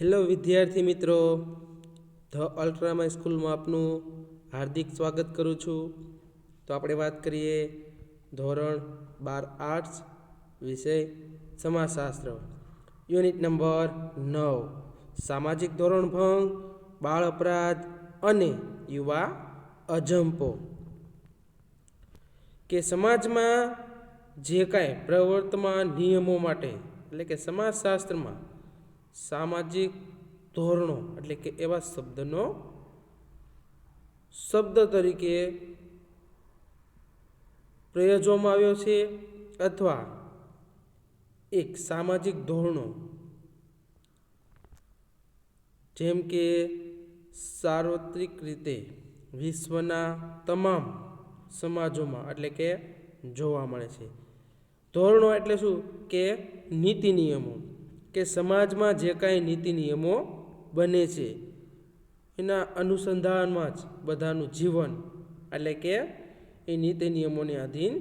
Hello વિદ્યાર્થી મિત્રો, the અલ્ટ્રામાય સ્કૂલમાં આપનું હાર્દિક સ્વાગત કરું છું. તો આપણે વાત કરીએ ધોરણ 12 આર્ટ્સ વિષય સમાજશાસ્ત્ર, યુનિટ નંબર 9 સામાજિક ધોરણભંગ, બાળ અપરાધ અને યુવા અજંપો. કે સમાજમાં જે કાંઈ પ્રવર્તમાન નિયમો માટે એટલે કે સમાજશાસ્ત્રમાં સામાજિક ધોરણો એટલે કે એવા શબ્દનો શબ્દ તરીકે પ્રયોજવામાં આવ્યો છે, અથવા એક સામાજિક ધોરણો જેમ કે સાર્વત્રિક રીતે વિશ્વના તમામ સમાજોમાં એટલે કે જોવા મળે છે. ધોરણો એટલે શું કે નીતિ નિયમો, કે સમાજમાં જે કાંઈ નીતિ નિયમો બને છે એના અનુસંધાનમાં જ બધાનું જીવન એટલે કે એ નીતિ નિયમોને આધીન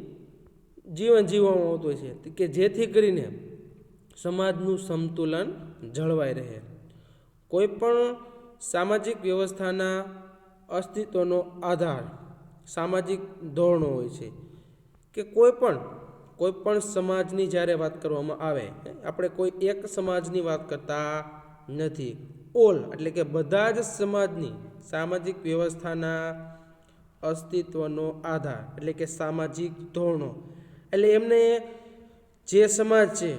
જીવન જીવવામાં આવતું હોય છે, કે જેથી કરીને સમાજનું સંતુલન જળવાઈ રહે. કોઈ પણ સામાજિક વ્યવસ્થાના અસ્તિત્વનો આધાર સામાજિક ધોરણો હોય છે. કે કોઈ પણ સમાજની જ્યારે વાત કરવામાં આવે, આપણે કોઈ એક સમાજની વાત કરતા નથી, ઓલ એટલે કે બધા જ સમાજની સામાજિક વ્યવસ્થાના અસ્તિત્વનો આધાર એટલે કે સામાજિક ધોરણો, એટલે એમને જે સમાજ છે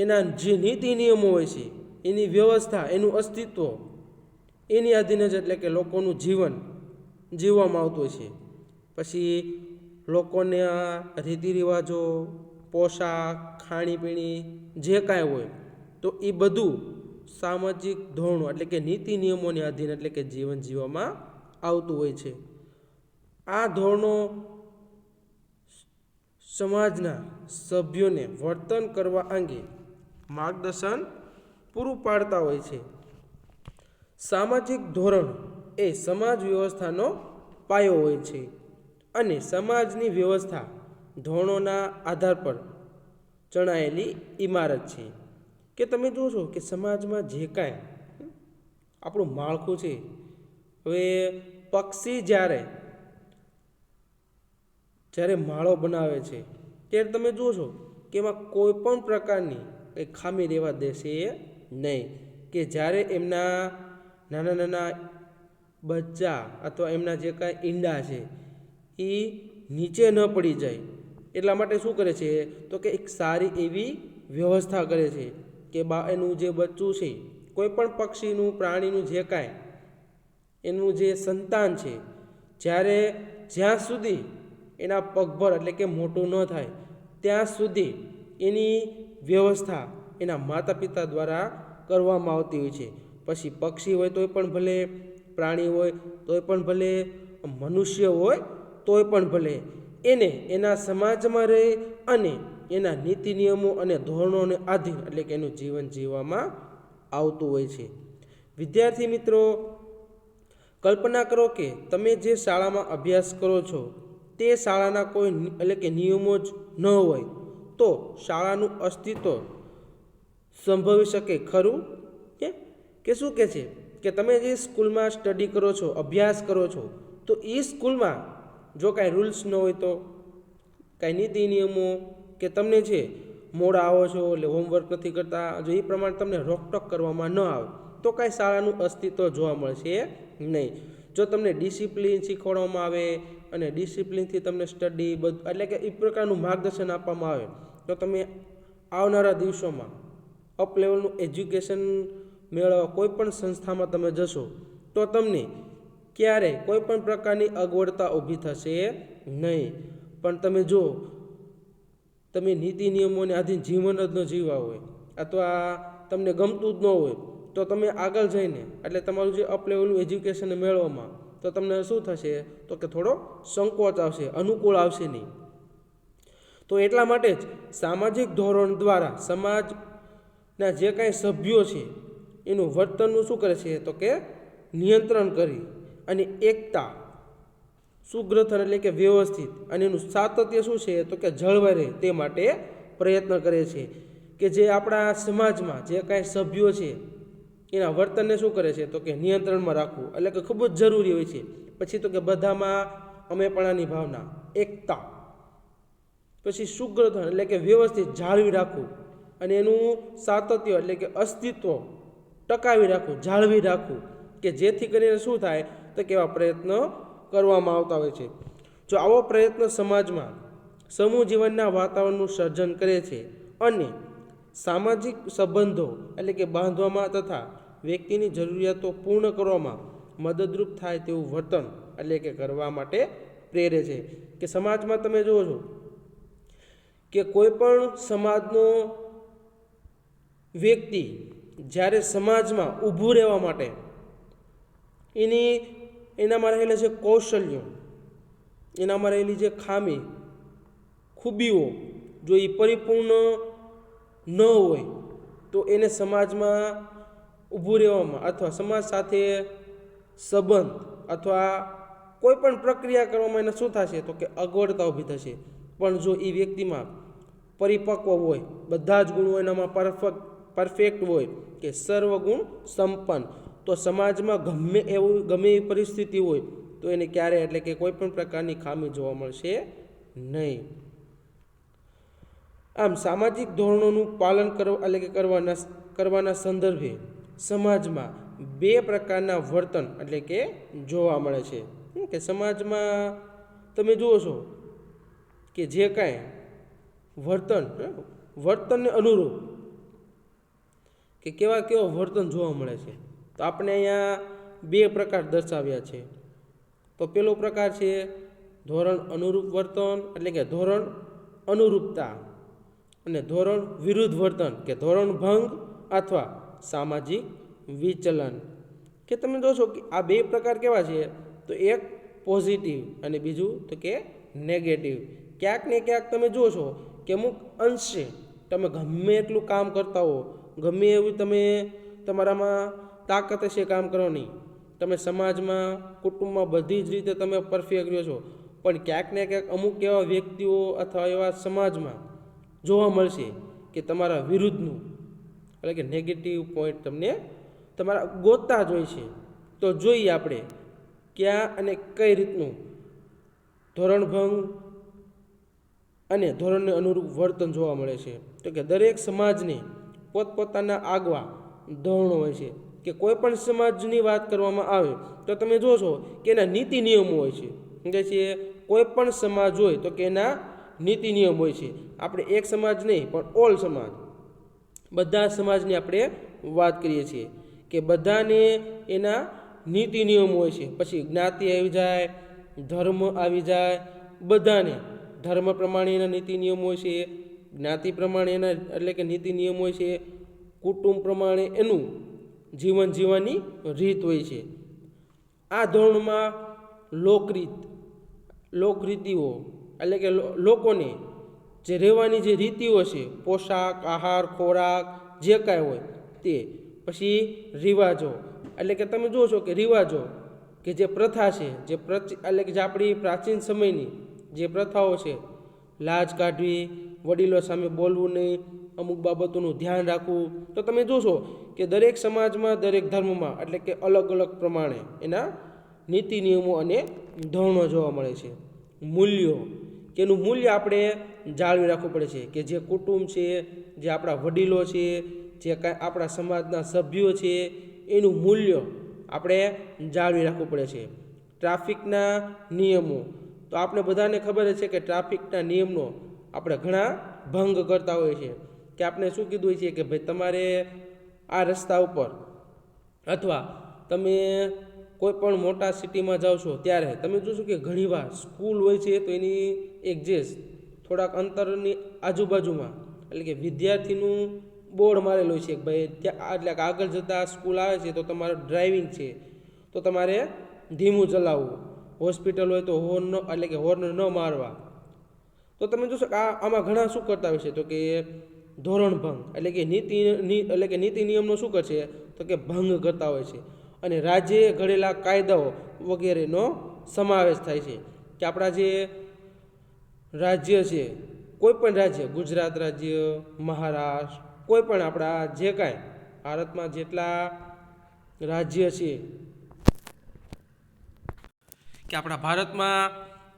એના જે નીતિ નિયમો હોય છે, એની વ્યવસ્થા, એનું અસ્તિત્વ એની આધીન જ એટલે કે લોકોનું જીવન જીવવામાં આવતું હોય છે. પછી લોકોને આ રીતિ રિવાજો, પોશાક, ખાણીપીણી જે કાંઈ હોય તો એ બધું સામાજિક ધોરણો એટલે કે નીતિ નિયમોને આધીન એટલે કે જીવન જીવવામાં આવતું હોય છે. આ ધોરણો સમાજના સભ્યોને વર્તન કરવા અંગે માર્ગદર્શન પૂરું પાડતા હોય છે. સામાજિક ધોરણ એ સમાજ વ્યવસ્થાનો પાયો હોય છે અને સમાજની વ્યવસ્થા ધોરણોના આધાર પર ચણાયેલી ઇમારત છે. કે તમે જોશો કે સમાજમાં જે કાંઈ આપણું માળખું છે, હવે પક્ષી જ્યારે માળો બનાવે છે ત્યારે તમે જોશો કે એમાં કોઈ પણ પ્રકારની એ ખામી રહેવા દેશે નહીં. કે જ્યારે એમના નાના નાના બચ્ચા અથવા એમના જે કાંઈ ઈંડા છે એ નીચે ન પડી જાય એટલા માટે શું કરે છે તો કે એક સારી એવી વ્યવસ્થા કરે છે કે એનું જે બચ્ચું છે, કોઈ પણ પક્ષીનું, પ્રાણીનું જે કાંઈ એનું જે સંતાન છે, જ્યાં સુધી એના પગભર એટલે કે મોટું ન થાય ત્યાં સુધી એની વ્યવસ્થા એના માતા પિતા દ્વારા કરવામાં આવતી હોય છે. પછી પક્ષી હોય તોય પણ ભલે, પ્રાણી હોય તોય પણ ભલે, મનુષ્ય હોય તોય પણ ભલે, એને એના સમાજમાં રહે અને એના નીતિ નિયમો અને ધોરણોને આધીન એટલે કે એનું જીવન જીવવામાં આવતું હોય છે. વિદ્યાર્થી મિત્રો, કલ્પના કરો કે તમે જે શાળામાં અભ્યાસ કરો છો તે શાળાના કોઈ એટલે કે નિયમો જ ન હોય તો શાળાનું અસ્તિત્વ સંભવી શકે ખરું? કે શું કહે છે કે તમે જે સ્કૂલમાં સ્ટડી કરો છો, અભ્યાસ કરો છો, તો એ સ્કૂલમાં જો કાંઈ રૂલ્સ ન હોય તો, કાંઈ નીતિ નિયમો, કે તમને છે મોડા આવો છો એટલે હોમવર્ક નથી કરતા, જો એ પ્રમાણે તમને રોકટોક કરવામાં ન આવે તો કાંઈ શાળાનું અસ્તિત્વ જોવા મળશે નહીં. જો તમને ડિસિપ્લિન શીખવાડવામાં આવે અને ડિસિપ્લિનથી તમને સ્ટડી બધું એટલે કે એ પ્રકારનું માર્ગદર્શન આપવામાં આવે તો તમે આવનારા દિવસોમાં અપ લેવલનું એજ્યુકેશન મેળવવા કોઈ પણ સંસ્થામાં તમે જશો તો તમને ક્યારેય કોઈ પણ પ્રકારની અગવડતા ઊભી થશે નહીં. પણ તમે જો તમે નીતિ નિયમોને આધીન જીવન જ ન જીવવા હોય અથવા તમને ગમતું જ ન હોય તો તમે આગળ જઈને એટલે તમારું જે અપ લેવલનું એજ્યુકેશન મેળવવામાં તો તમને શું થશે તો કે થોડો સંકોચ આવશે, અનુકૂળ આવશે નહીં. તો એટલા માટે જ સામાજિક ધોરણ દ્વારા સમાજના જે કાંઈ સભ્યો છે એનું વર્તનનું શું કરે છે તો કે નિયંત્રણ કરી અને એકતા, સુગ્રથન એટલે કે વ્યવસ્થિત અને એનું સાતત્ય શું છે તો કે જળવાઈ રહે તે માટે પ્રયત્ન કરે છે. કે જે આપણા સમાજમાં જે કાંઈ સભ્યો છે એના વર્તનને શું કરે છે તો કે નિયંત્રણમાં રાખવું, એટલે કે ખૂબ જ જરૂરી હોય છે. પછી તો કે બધામાં અમેપણાની ભાવના, એકતા, પછી સુગ્રથન એટલે કે વ્યવસ્થિત જાળવી રાખવું, અને એનું સાતત્ય એટલે કે અસ્તિત્વ ટકાવી રાખવું, જાળવી રાખવું, કે જેથી કરીને શું થાય તો કે એવા પ્રયત્નો કરવામાં આવતા હોય છે. જો આવો પ્રયત્ન સમાજમાં સમૂહ જીવનના વાતાવરણનું સર્જન કરે છે અને સામાજિક સંબંધો એટલે કે બાંધવામાં તથા વ્યક્તિની જરૂરિયાતો પૂર્ણ કરવામાં મદદરૂપ થાય તેવું વર્તન એટલે કે કરવા માટે પ્રેરે છે. કે સમાજમાં તમે જુઓ છો કે કોઈ પણ સમાજનો વ્યક્તિ જ્યારે સમાજમાં ઊભું રહેવા માટે એનામાં રહેલા જે કૌશલ્યો, એનામાં રહેલી જે ખામી ખૂબીઓ જો એ પરિપૂર્ણ ન હોય તો એને સમાજમાં ઊભું રહેવામાં અથવા સમાજ સાથે સંબંધ અથવા કોઈ પણ પ્રક્રિયા કરવામાં એને શું થશે તો કે અગવડતા ઊભી થશે. પણ જો એ વ્યક્તિમાં પરિપક્વ હોય, બધા જ ગુણો એનામાં પરફેક્ટ હોય કે સર્વગુણ સંપન્ન, તો સમાજમાં ગમે એવી પરિસ્થિતિ હોય તો એને ક્યારે એટલે કે કોઈ પણ પ્રકારની ખામી જોવા મળશે નહીં. આમ સામાજિક ધોરણોનું પાલન એટલે કે કરવાના સંદર્ભે સમાજમાં બે પ્રકારના વર્તન એટલે કે જોવા મળે છે. કે સમાજમાં તમે જુઓ છો કે જે કાંઈ વર્તનને અનુરૂપ કે કેવા વર્તન જોવા મળે છે, તો આપણે અહીંયા બે પ્રકાર દર્શાવ્યા છે. તો પેલો પ્રકાર છે ધોરણ અનુરૂપ વર્તન એટલે કે ધોરણ અનુરૂપતા, અને ધોરણ વિરુદ્ધ વર્તન કે ધોરણ ભંગ અથવા સામાજિક વિચલન. કે તમે જોશો કે આ બે પ્રકાર કેવા છે તો એક પોઝિટિવ અને બીજું તો કે નેગેટિવ. ક્યાંક ને ક્યાંક તમે જુઓ છો કે અમુક અંશે તમે ગમે એટલું કામ કરતા હો, ગમે એવું તમે તમારામાં તાકાત હશે કામ કરવાની, તમે સમાજમાં કુટુંબમાં બધી જ રીતે તમે પરફેક્ટ રહ્યો છો, પણ ક્યાંક ને ક્યાંક અમુક એવા વ્યક્તિઓ અથવા એવા સમાજમાં જોવા મળશે કે તમારા વિરુદ્ધનું એટલે કે નેગેટિવ પોઈન્ટ તમને તમારા ગોતતા જ હોય છે. તો જોઈએ આપણે ક્યાં અને કઈ રીતનું ધોરણભંગ અને ધોરણને અનુરૂપ વર્તન જોવા મળે છે. તો કે દરેક સમાજને પોતપોતાના આગવા ધોરણો હોય છે. કે કોઈ પણ સમાજની વાત કરવામાં આવે તો તમે જોશો કે એના નીતિ નિયમો હોય છે. કે છે કોઈ પણ સમાજ હોય તો કે એના નીતિ નિયમ હોય છે. આપણે એક સમાજ નહીં પણ ઓલ સમાજ, બધા સમાજની આપણે વાત કરીએ છીએ કે બધાને એના નીતિ નિયમો હોય છે. પછી જ્ઞાતિ આવી જાય, ધર્મ આવી જાય, બધાને ધર્મ પ્રમાણે એના નીતિ નિયમો હોય છે, જ્ઞાતિ પ્રમાણે એના એટલે કે નીતિ નિયમ હોય છે, કુટુંબ પ્રમાણે એનું જીવન જીવવાની રીત હોય છે. આ ધોરણમાં લોકરીતિઓ એટલે કે લોકોને જે રહેવાની જે રીતિઓ છે, પોશાક, આહાર, ખોરાક જે કાંઈ હોય તે, પછી રિવાજો એટલે કે તમે જુઓ છો કે રિવાજો કે જે પ્રથા છે, એટલે કે જે આપણી પ્રાચીન સમયની જે પ્રથાઓ છે, લાજ કાઢવી, વડીલો સામે બોલવું નહીં, અમુક બાબતોનું ધ્યાન રાખવું. તો તમે જોશો કે દરેક સમાજમાં દરેક ધર્મમાં એટલે કે અલગ અલગ પ્રમાણે એના નીતિ નિયમો અને ધોરણો જોવા મળે છે. મૂલ્યો કે એનું મૂલ્ય આપણે જાળવી રાખવું પડે છે. કે જે કુટુંબ છે, જે આપણા વડીલો છે, જે કાંઈ આપણા સમાજના સભ્યો છે, એનું મૂલ્ય આપણે જાળવી રાખવું પડે છે. ટ્રાફિકના નિયમો, તો આપણે બધાને ખબર છે કે ટ્રાફિકના નિયમનો આપણે ઘણા ભંગ કરતા હોઈએ છીએ. કે આપણે શું કીધું હોય છે કે ભાઈ તમારે આ રસ્તા ઉપર અથવા તમે કોઈ પણ મોટા સિટીમાં જાઓ છો ત્યારે તમે જોશો કે ઘણીવાર સ્કૂલ હોય છે તો એની એક જે થોડાક અંતરની આજુબાજુમાં એટલે કે વિદ્યાર્થીનું બોર્ડ મારેલું હોય છે કે ભાઈ ત્યાં એટલે કે આગળ જતાં સ્કૂલ આવે છે તો તમારે ડ્રાઇવિંગ છે તો તમારે ધીમું ચલાવવું, હોસ્પિટલ હોય તો હોર્ન એટલે કે હોર્ન ન મારવા. તો તમે જોશો કે આમાં ઘણા શું કરતા હોય છે તો કે ધોરણભંગ એટલે કે નીતિ નિયમનો શું કરશે તો કે ભંગ કરતા હોય છે. અને રાજ્યે ઘડેલા કાયદાઓ વગેરેનો સમાવેશ થાય છે. કે આપણા જે રાજ્ય છે, કોઈ પણ રાજ્ય, ગુજરાત રાજ્ય, મહારાષ્ટ્ર, કોઈ પણ આપણા જે કાંઈ ભારતમાં જેટલા રાજ્ય છે, કે આપણા ભારતમાં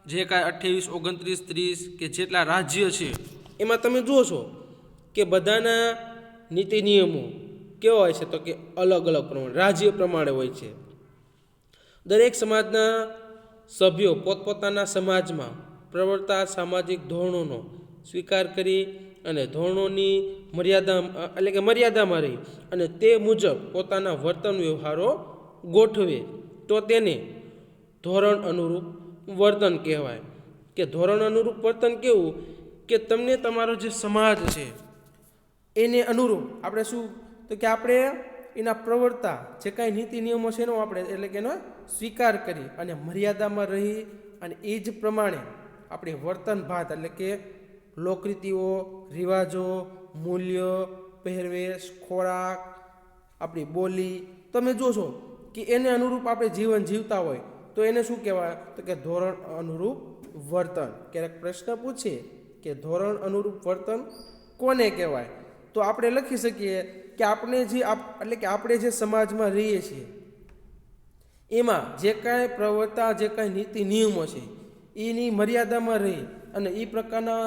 જે કાંઈ 28, 29, 30 કે જેટલા રાજ્ય છે એમાં તમે જુઓ છો કે બધાના નીતિ નિયમો કેવા હોય છે, તો કે અલગ અલગ પ્રમાણે રાજ્ય પ્રમાણે હોય છે. દરેક સમાજના સભ્યો પોતપોતાના સમાજમાં પ્રવર્તતા સામાજિક ધોરણોનો સ્વીકાર કરી અને ધોરણોની મર્યાદામાં રહી અને તે મુજબ પોતાના વર્તન વ્યવહારો ગોઠવે તો તેને ધોરણ અનુરૂપ વર્તન કહેવાય. કે ધોરણ અનુરૂપ વર્તન કેવું, કે તમને તમારો જે સમાજ છે એને અનુરૂપ આપણે શું, તો કે આપણે એના પ્રવર્તા જે કાંઈ નીતિ નિયમો છે એનો આપણે એટલે કે એનો સ્વીકાર કરી અને મર્યાદામાં રહી અને એ જ પ્રમાણે આપણી વર્તન ભાત એટલે કે લોકરીતિઓ, રિવાજો, મૂલ્ય, પહેરવેશ, ખોરાક, આપણી બોલી તમે જોશો કે એને અનુરૂપ આપણે જીવન જીવતા હોય તો એને શું કહેવાય, તો કે ધોરણ અનુરૂપ વર્તન. ક્યારેક પ્રશ્ન પૂછે કે ધોરણ અનુરૂપ વર્તન કોને કહેવાય, તો આપણે લખી શકીએ કે એટલે કે આપણે જે સમાજમાં રહીએ છીએ એમાં જે કાંઈ પ્રવર્તા જે કાંઈ નીતિ નિયમો છે એની મર્યાદામાં રહી અને એ પ્રકારના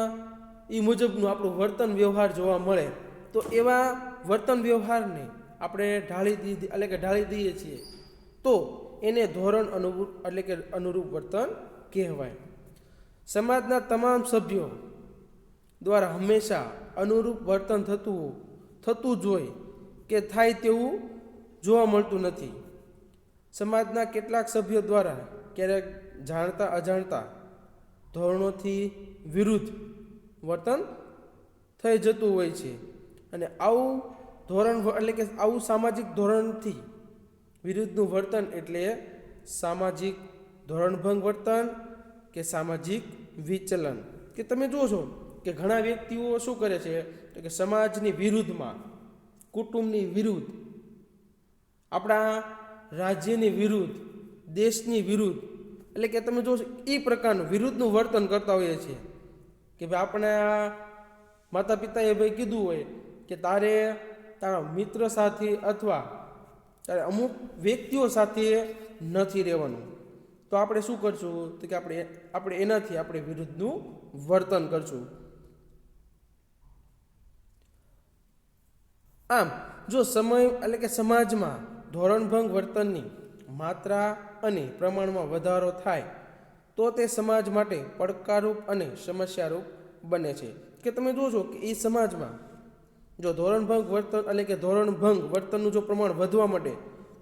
એ મુજબનું આપણું વર્તન વ્યવહાર જોવા મળે તો એવા વર્તન વ્યવહારને આપણે ઢાળી દઈએ છીએ તો એને ધોરણ અનુરૂપ વર્તન કહેવાય. સમાજના તમામ સભ્યો દ્વારા હંમેશા અનુરૂપ વર્તન થતું જ હોય કે થાય તેવું જોવા મળતું નથી. સમાજના કેટલાક સભ્યો દ્વારા ક્યારેક જાણતા અજાણતા ધોરણોથી વિરુદ્ધ વર્તન થઈ જતું હોય છે અને આવું સામાજિક ધોરણથી વિરુદ્ધનું વર્તન એટલે સામાજિક ધોરણભંગ વર્તન કે સામાજિક વિચલન. કે તમે જુઓ છો કે ઘણા વ્યક્તિઓ શું કરે છે, તો કે સમાજની વિરુદ્ધમાં, કુટુંબની વિરુદ્ધ, આપણા રાજ્યની વિરુદ્ધ, દેશની વિરુદ્ધ એટલે કે તમે જોશો એ પ્રકારનું વિરુદ્ધનું વર્તન કરતા હોઈએ છીએ. કે ભાઈ આપણા માતા પિતાએ ભાઈ કીધું હોય કે તારે તારા મિત્ર સાથે અથવા તારે અમુક વ્યક્તિઓ સાથે નથી રહેવાનું, તો આપણે શું કરશું, તો કે આપણે એનાથી આપણે વિરુદ્ધનું વર્તન કરશું. આમ જો સમય એટલે કે સમાજમાં ધોરણભંગ વર્તનની માત્રા અને પ્રમાણમાં વધારો થાય તો તે સમાજ માટે પડકારરૂપ અને સમસ્યારૂપ બને છે. કે તમે જોશો કે એ સમાજમાં જો ધોરણભંગ વર્તન એટલે કે ધોરણભંગ વર્તનનું જો પ્રમાણ વધવા માંડે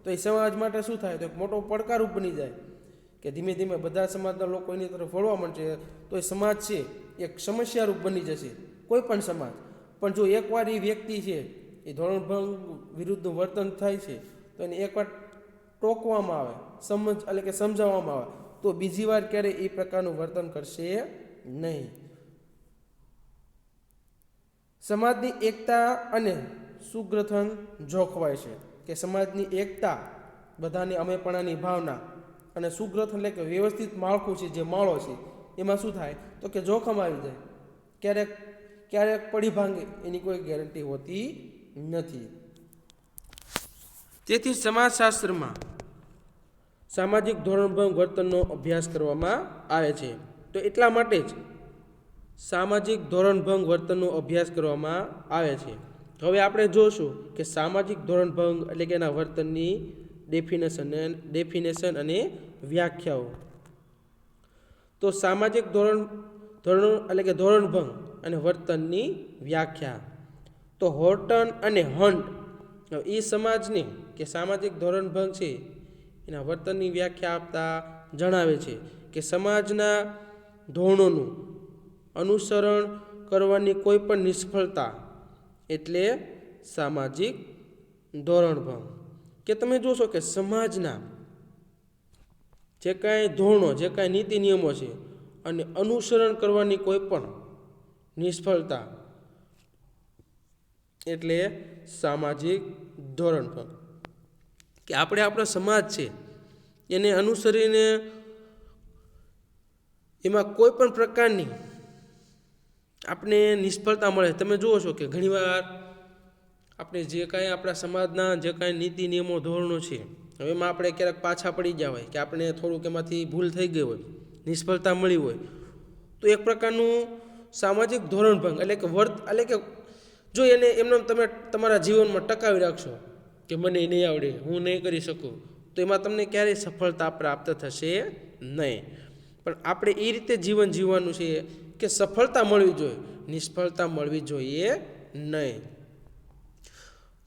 તો એ સમાજ માટે શું થાય, તો એક મોટો પડકારરૂપ બની જાય કે ધીમે ધીમે બધા સમાજના લોકો એની તરફ વળવા માંડશે તો એ સમાજ છે એક સમસ્યારૂપ બની જશે, કોઈ પણ સમાજ. પણ જો એકવાર એ વ્યક્તિ છે એ ધોરણભંગ વિરુદ્ધનું વર્તન થાય છે તો એને એકવાર ટોકવામાં આવે, સમજાવવામાં આવે તો બીજી વાર ક્યારેય એ પ્રકારનું વર્તન કરશે નહીં. સમાજની એકતા અને સુગ્રથન જોખવાય છે. કે સમાજની એકતા, બધાની અમેપણાની ભાવના અને સુગ્રથન એટલે કે વ્યવસ્થિત માળખું છે, જે માળો છે એમાં શું થાય, તો કે જોખમ આવી જાય, ક્યારેક પડી ભાંગે એની કોઈ ગેરંટી હોતી નથી. તેથી સમાજશાસ્ત્રમાં સામાજિક ધોરણભંગ વર્તનનો અભ્યાસ કરવામાં આવે છે. તો એટલા માટે જ સામાજિક ધોરણભંગ વર્તનનો અભ્યાસ કરવામાં આવે છે. હવે આપણે જોશું કે સામાજિક ધોરણભંગ એટલે કે એના વર્તનની ડેફિનેશન અને વ્યાખ્યાઓ. તો સામાજિક ધોરણો એટલે કે ધોરણભંગ અને વર્તનની વ્યાખ્યા. તો હોર્ટન અને હન્ટ એ સમાજને કે સામાજિક ધોરણભંગ છે એના વર્તનની વ્યાખ્યા આપતા જણાવે છે કે સમાજના ધોરણોનું અનુસરણ કરવાની કોઈ પણ નિષ્ફળતા એટલે સામાજિક ધોરણભંગ. કે તમે જોશો કે સમાજના જે કાંઈ ધોરણો, જે કાંઈ નીતિ નિયમો છે અને અનુસરણ કરવાની કોઈ પણ નિષ્ફળતા એટલે સામાજિક ધોરણભંગ. કે આપણે આપણો સમાજ છે એને અનુસરીને એમાં કોઈ પણ પ્રકારની આપણે નિષ્ફળતા મળે. તમે જુઓ છો કે ઘણીવાર આપણે જે કાંઈ આપણા સમાજના જે કાંઈ નીતિ નિયમો ધોરણો છે, હવે એમાં આપણે ક્યારેક પાછા પડી ગયા હોય કે આપણે થોડુંક એમાંથી ભૂલ થઈ ગઈ હોય, નિષ્ફળતા મળી હોય, તો એક પ્રકારનું સામાજિક ધોરણભંગ એટલે કે જો એને એમને તમે તમારા જીવનમાં ટકાવી રાખશો કે મને નહીં આવડે, હું નહીં કરી શકું, તો એમાં તમને ક્યારેય સફળતા પ્રાપ્ત થશે નહીં. પણ આપણે એ રીતે જીવન જીવવાનું છે કે સફળતા મળવી જોઈએ, નિષ્ફળતા મળવી જોઈએ નહીં.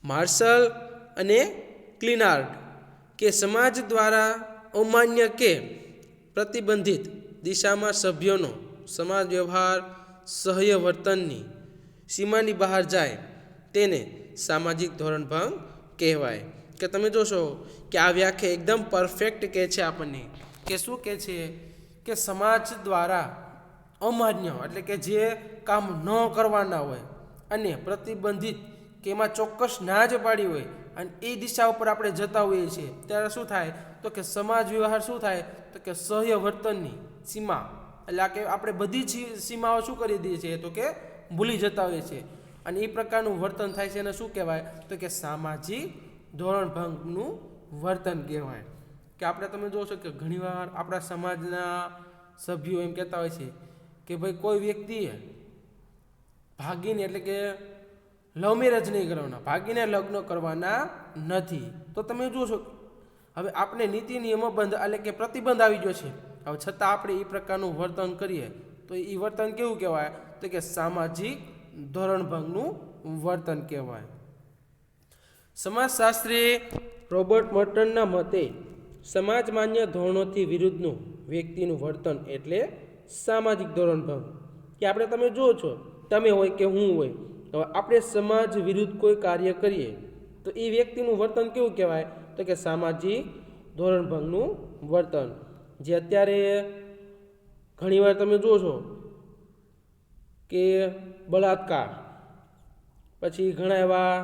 માર્શલ અને ક્લિનાર્ડ કે સમાજ દ્વારા અમાન્ય કે પ્રતિબંધિત દિશામાં સભ્યોનો સમાજ વ્યવહાર સહ્ય વર્તનની સીમાની બહાર જાય તેને સામાજિક ધોરણભંગ કહેવાય. કે તમે જોશો કે આ વ્યાખ્યા એકદમ પરફેક્ટ કહે છે આપણને કે શું કહે છે કે સમાજ દ્વારા અમાન્ય એટલે કે જે કામ ન કરવાના હોય અને પ્રતિબંધિત કે એમાં ચોક્કસ ના જ પાડી હોય અને એ દિશા ઉપર આપણે જતા હોઈએ છીએ ત્યારે શું થાય તો કે સમાજ વ્યવહાર શું થાય તો કે સહ્ય વર્તનની સીમા એટલે કે આપણે બધી જ સીમાઓ શું કરી દઈએ છીએ તો કે ભૂલી જતા હોઈએ છીએ અને એ પ્રકારનું વર્તન થાય છે એને શું કહેવાય તો કે સામાજિક ધોરણભંગનું વર્તન કહેવાય. કે આપણે તમે જોશો કે ઘણીવાર આપણા સમાજના સભ્યો એમ કહેતા હોય છે કે ભાઈ કોઈ વ્યક્તિએ ભાગીને એટલે કે લવ મેરેજ નહીં કરવાના, ભાગીને લગ્ન કરવાના નથી. તો તમે જોશો હવે આપણે નીતિ નિયમો બંધ એટલે કે પ્રતિબંધ આવી ગયો છે, હવે છતાં આપણે એ પ્રકારનું વર્તન કરીએ તો એ વર્તન કેવું કહેવાય તો કે સામાજિક ધોરણભંગનું વર્તન કહેવાય. સમાજશાસ્ત્રી રોબર્ટ મર્ટનના મતે સમાજ માન્ય ધોરણોથી વિરુદ્ધનું વ્યક્તિનું વર્તન એટલે સામાજિક ધોરણભંગ. કે આપણે તમે જુઓ છો, તમે હોય કે હું હોય, હવે આપણે સમાજ વિરુદ્ધ કોઈ કાર્ય કરીએ તો એ વ્યક્તિનું વર્તન કેવું કહેવાય તો કે સામાજિક ધોરણભંગનું વર્તન. જે અત્યારે ઘણીવાર તમે જુઓ છો કે બળાત્કાર, પછી ઘણા એવા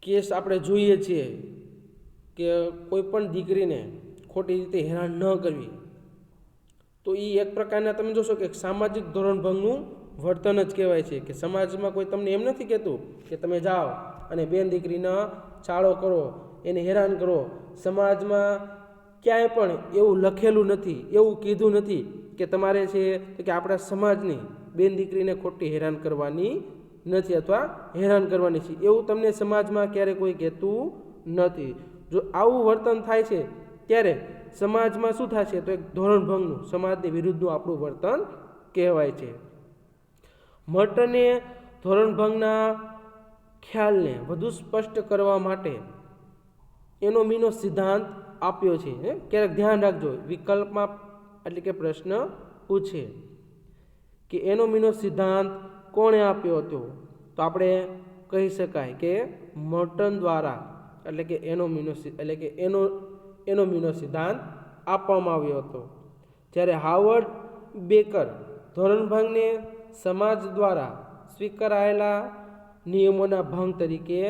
કેસ આપણે જોઈએ છીએ કે કોઈ પણ દીકરીને ખોટી રીતે હેરાન ન કરવી, તો એ એક પ્રકારના તમે જોશો કે સામાજિક ધોરણભંગનું વર્તન જ કહેવાય છે. કે સમાજમાં કોઈ તમને એમ નથી કહેતું કે તમે જાઓ અને બેન દીકરીને છાળો કરો, એને હેરાન કરો. સમાજમાં ક્યાંય પણ એવું લખેલું નથી, એવું કીધું નથી કે તમારે છે કે આપણા સમાજની બેન દીકરીને ખોટી હેરાન કરવાની નથી અથવા હેરાન કરવાની છે, એવું તમને સમાજમાં ક્યારે કોઈ કહેતું નથી. જો આવું વર્તન થાય છે ત્યારે સમાજમાં શું થશે તો એક ધોરણભંગનું, સમાજની વિરુદ્ધનું આપણું વર્તન કહેવાય છે. મર્ટને ધોરણભંગના ખ્યાલને વધુ સ્પષ્ટ કરવા માટે એનોમીનો સિદ્ધાંત આપ્યો છે. ક્યારેક ધ્યાન રાખજો, વિકલ્પમાં એટલે કે પ્રશ્ન પૂછે કે એનોમીનો સિદ્ધાંત કોણે આપ્યો હતો, તો આપણે કહી શકાય કે મર્ટન દ્વારા એટલે કે એનોમીનો સિદ્ધાંત આપવામાં આવ્યો હતો. જ્યારે હાવર્ડ બેકર ધોરણભંગને સમાજ દ્વારા સ્વીકારાયેલા નિયમોના ભંગ તરીકે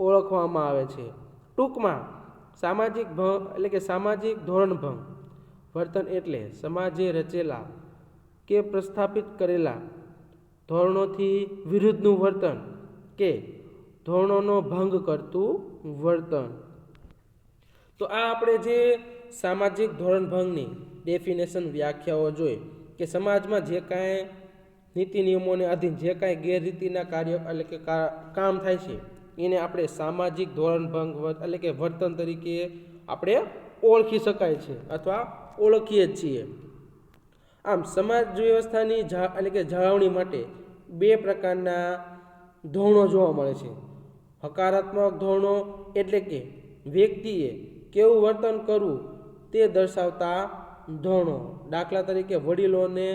ઓળખવામાં આવે છે. ટૂંકમાં સામાજિક ભંગ એટલે કે સામાજિક ધોરણભંગ વર્તન એટલે સમાજે રચેલા કે પ્રસ્થાપિત કરેલા ધોરણોથી વિરુદ્ધનું વર્તન કે ધોરણોનો ભંગ કરતું વર્તન. તો આ આપણે જે સામાજિક ધોરણભંગની ડેફિનેશન વ્યાખ્યાઓ જોઈ કે સમાજમાં જે કાંઈ નીતિ નિયમોને આધીન જે કાંઈ ગેરરીતિના કાર્ય એટલે કે કામ થાય છે એને આપણે સામાજિક ધોરણભંગ એટલે કે વર્તન તરીકે આપણે ઓળખી શકાય છે અથવા ઓળખીએ જ છીએ. આમ સમાજ વ્યવસ્થાની એટલે કે જાળવણી માટે બે પ્રકારના ધોરણો જોવા મળે છે. હકારાત્મક ધોરણો એટલે કે વ્યક્તિએ કેવું વર્તન કરવું તે દર્શાવતા ધોરણો, દાખલા તરીકે વડીલોને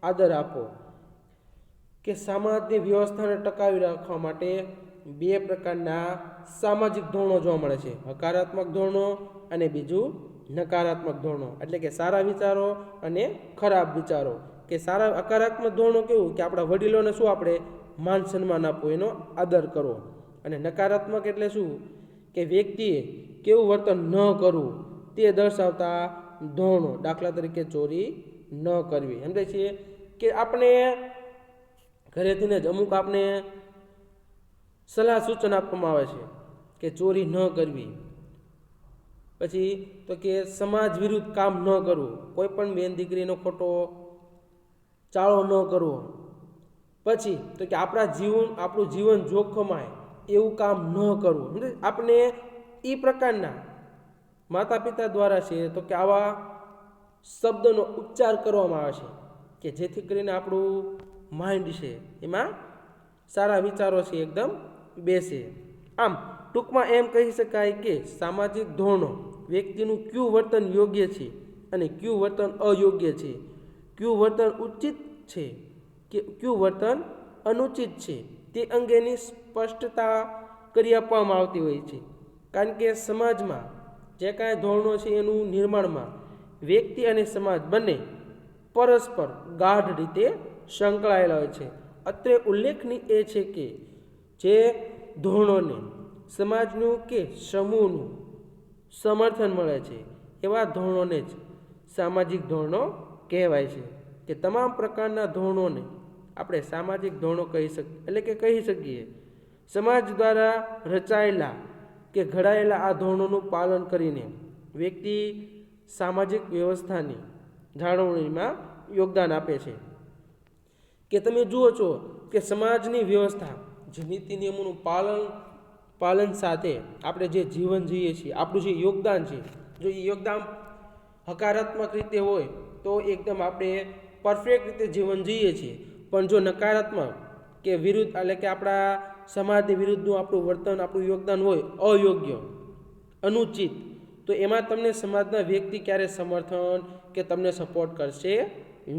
આદર આપો. કે સમાજની વ્યવસ્થાને ટકાવી રાખવા માટે બે પ્રકારના સામાજિક ધોરણો જોવા મળે છે, હકારાત્મક ધોરણો અને બીજું નકારાત્મક ધોરણો એટલે કે સારા વિચારો અને ખરાબ વિચારો. કે સારા હકારાત્મક ધોરણો કેવું કે આપણા વડીલોને શું આપણે માન સન્માન આપવું, એનો આદર કરવો. અને નકારાત્મક એટલે શું કે વ્યક્તિએ કેવું વર્તન ન કરવું તે દર્શાવતા ધોરણો, દાખલા તરીકે ચોરી ન કરવી. સમજાય છે કે આપણે ઘરેથીને જ અમુક આપને સલાહ સૂચન આપવામાં આવે છે કે ચોરી ન કરવી, પછી તો કે સમાજ વિરુદ્ધ કામ ન કરવું, કોઈ પણ બેન દીકરીનો ખોટો ચાળો ન કરવો, પછી તો કે આપણું જીવન જોખમાય એવું કામ ન કરવું. આપણે એ પ્રકારના માતા પિતા દ્વારા છે તો કે આવા શબ્દનો ઉચ્ચાર કરવામાં આવે છે કે જેથી કરીને આપણું માઇન્ડ છે એમાં સારા વિચારો છે એકદમ બેસે. આમ ટૂંકમાં એમ કહી શકાય કે સામાજિક ધોરણો વ્યક્તિનું કયું વર્તન યોગ્ય છે અને કયું વર્તન અયોગ્ય છે, કયું વર્તન ઉચિત છે કે કયું વર્તન અનુચિત છે તે અંગેની સ્પષ્ટતા કરી આપવામાં આવતી હોય છે. કારણ કે સમાજમાં જે કાંઈ ધોરણો છે એનું નિર્માણમાં વ્યક્તિ અને સમાજ બંને પરસ્પર ગાઢ રીતે સંકળાયેલા હોય છે. અત્રે ઉલ્લેખનીય એ છે કે જે ધોરણોને સમાજનું કે સમૂહનું સમર્થન મળે છે એવા ધોરણોને જ સામાજિક ધોરણો કહેવાય છે. કે તમામ પ્રકારના ધોરણોને આપણે સામાજિક ધોરણો કહી શકીએ. સમાજ દ્વારા રચાયેલા કે ઘડાયેલા આ ધોરણોનું પાલન કરીને વ્યક્તિ સામાજિક વ્યવસ્થાની જાળવણીમાં યોગદાન આપે છે. કે તમે જુઓ છો કે સમાજની વ્યવસ્થા જે નીતિ નિયમોનું પાલન સાથે આપણે જે જીવન જીવીએ છીએ, આપણું જે યોગદાન છે, જો એ યોગદાન હકારાત્મક રીતે હોય તો એકદમ આપણે પરફેક્ટ રીતે જીવન જીવીએ છીએ. પણ જો નકારાત્મક કે વિરુદ્ધ એટલે કે આપણા સમાજની વિરુદ્ધનું આપણું વર્તન, આપણું યોગદાન હોય અયોગ્ય, અનુચિત, તો એમાં તમને સમાજના વ્યક્તિ ક્યારે સમર્થન કે તમને સપોર્ટ કરશે